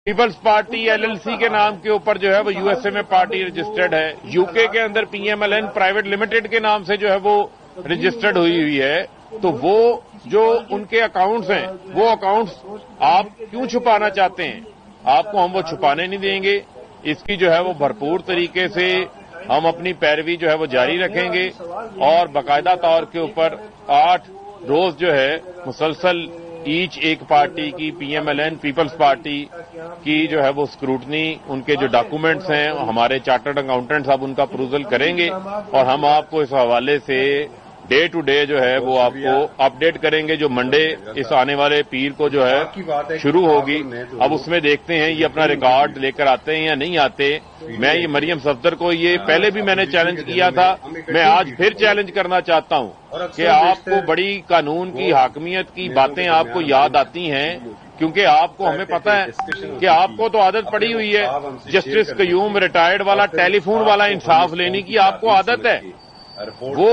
Peoples party LLC کے نام کے اوپر جو ہے وہ USA میں پارٹی رجسٹرڈ ہے، UK کے اندر PMLN پرائیویٹ لمیٹڈ کے نام سے جو ہے وہ رجسٹرڈ ہوئی ہے، تو وہ جو ان کے اکاؤنٹس ہیں وہ اکاؤنٹس آپ کیوں چھپانا چاہتے ہیں؟ آپ کو ہم وہ چھپانے نہیں دیں گے، اس کی جو ہے وہ بھرپور طریقے سے ہم اپنی پیروی جو ہے وہ جاری رکھیں گے، اور باقاعدہ طور کے اوپر 8 روز جو ہے مسلسل ایک پارٹی کی PMLN پیپلز پارٹی کی جو ہے وہ اسکروٹنی، ان کے جو ڈاکومنٹس ہیں ہمارے چارٹرڈ اکاؤنٹنٹس اب ان کا اپروول کریں گے، اور ہم آپ کو اس حوالے سے ڈے ٹو ڈے جو ہے وہ آپ کو اپڈیٹ کریں گے۔ جو منڈے اس آنے والے پیر کو جو ہے شروع ہوگی، اب اس میں دیکھتے ہیں یہ اپنا ریکارڈ لے کر آتے ہیں یا نہیں آتے۔ میں یہ مریم صفدر کو یہ پہلے بھی میں نے چیلنج کیا تھا، میں آج پھر چیلنج کرنا چاہتا ہوں کہ آپ کو بڑی قانون کی حاکمیت کی باتیں آپ کو یاد آتی ہیں، کیونکہ آپ کو ہمیں پتہ ہے کہ آپ کو تو عادت پڑی ہوئی ہے جسٹس قیوم ریٹائرڈ والا ٹیلی فون والا انصاف لینے کی، آپ کو عادت ہے۔ وہ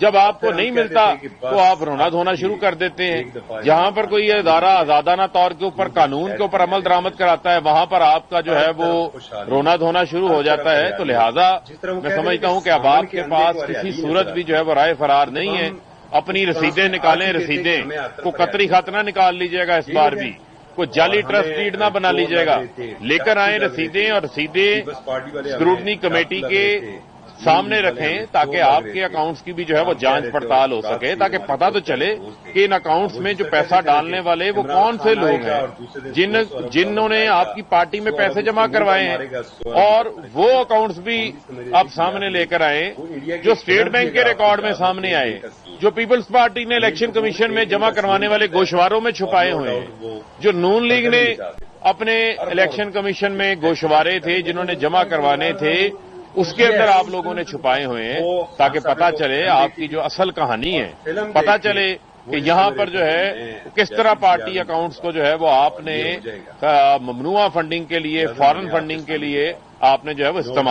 جب آپ کو نہیں ملتا تو آپ رونا دھونا شروع کر دیتے ہیں۔ جہاں پر کوئی ادارہ آزادانہ طور کے اوپر قانون کے اوپر عمل درآمد کراتا ہے، وہاں پر آپ کا جو ہے وہ رونا دھونا شروع ہو جاتا ہے۔ تو لہذا میں سمجھتا ہوں کہ اب آپ کے پاس کسی صورت بھی جو ہے وہ رائے فرار نہیں ہے۔ اپنی رسیدیں نکالیں، رسیدیں کو قطری خط نہ نکال لیجیے گا، اس بار بھی کوئی جعلی ٹرسٹ ڈیڈ نہ بنا لیجیے گا، لے کر آئیں رسیدیں، اور رسیدیں اسکروٹنی کمیٹی کے سامنے رکھیں تاکہ آپ کے اکاؤنٹس کی بھی جو ہے وہ جانچ پڑتال ہو سکے، تاکہ پتہ تو چلے کہ ان اکاؤنٹس میں جو پیسہ ڈالنے والے وہ کون سے لوگ ہیں جنہوں نے آپ کی پارٹی میں پیسے جمع کروائے ہیں، اور وہ اکاؤنٹس بھی آپ سامنے لے کر آئیں جو اسٹیٹ بینک کے ریکارڈ میں سامنے آئے، جو پیپلز پارٹی نے الیکشن کمیشن میں جمع کروانے والے گوشواروں میں چھپائے ہوئے ہیں، جو نون لیگ نے اپنے الیکشن کمیشن میں گوشوارے تھے جنہوں نے جمع کروانے تھے، اس کے اندر آپ لوگوں نے چھپائے ہوئے ہیں، تاکہ پتہ چلے آپ کی جو اصل کہانی ہے، پتہ چلے کہ یہاں پر جو ہے کس طرح پارٹی اکاؤنٹس کو جو ہے وہ آپ نے ممنوعہ فنڈنگ کے لیے، فارن فنڈنگ کے لیے آپ نے جو ہے وہ استعمال